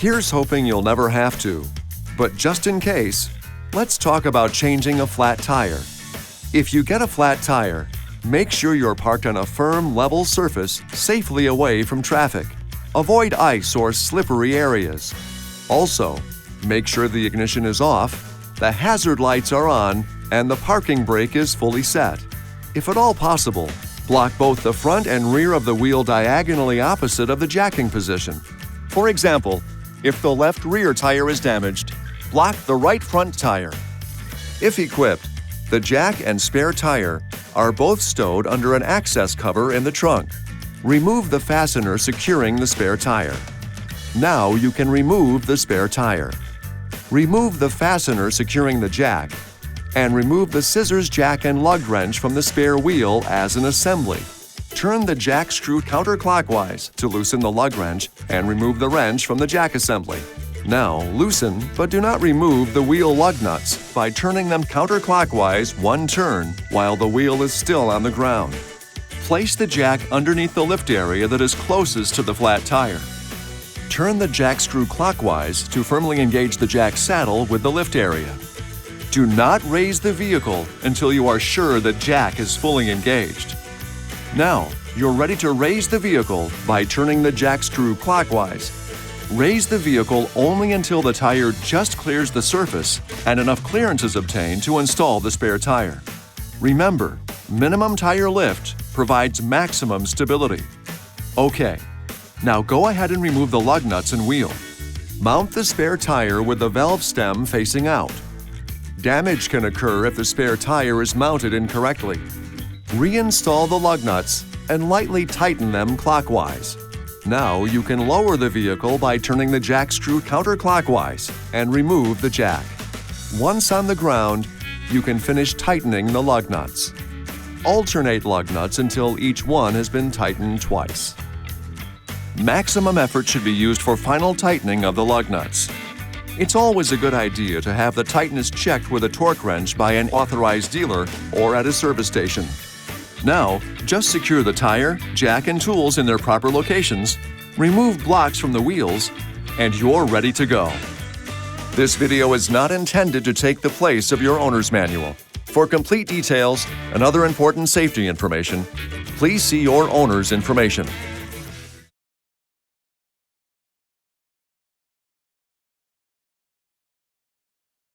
Here's hoping you'll never have to. But just in case, let's talk about changing a flat tire. If you get a flat tire, make sure you're parked on a firm, level surface safely away from traffic. Avoid ice or slippery areas. Also, make sure the ignition is off, the hazard lights are on, and the parking brake is fully set. If at all possible, block both the front and rear of the wheel diagonally opposite of the jacking position. For example, if the left rear tire is damaged, block the right front tire. If equipped, the jack and spare tire are both stowed under an access cover in the trunk. Remove the fastener securing the spare tire. Now you can remove the spare tire. Remove the fastener securing the jack and remove the scissors jack and lug wrench from the spare wheel as an assembly. Turn the jack screw counterclockwise to loosen the lug wrench and remove the wrench from the jack assembly. Now loosen but do not remove the wheel lug nuts by turning them counterclockwise one turn while the wheel is still on the ground. Place the jack underneath the lift area that is closest to the flat tire. Turn the jack screw clockwise to firmly engage the jack saddle with the lift area. Do not raise the vehicle until you are sure the jack is fully engaged. Now, you're ready to raise the vehicle by turning the jack screw clockwise. Raise the vehicle only until the tire just clears the surface and enough clearance is obtained to install the spare tire. Remember, minimum tire lift provides maximum stability. Okay, now go ahead and remove the lug nuts and wheel. Mount the spare tire with the valve stem facing out. Damage can occur if the spare tire is mounted incorrectly. Reinstall the lug nuts and lightly tighten them clockwise. Now you can lower the vehicle by turning the jack screw counterclockwise and remove the jack. Once on the ground, you can finish tightening the lug nuts. Alternate lug nuts until each one has been tightened twice. Maximum effort should be used for final tightening of the lug nuts. It's always a good idea to have the tightness checked with a torque wrench by an authorized dealer or at a service station. Now, just secure the tire, jack, and tools in their proper locations, remove blocks from the wheels, and you're ready to go. This video is not intended to take the place of your owner's manual. For complete details and other important safety information, please see your owner's information.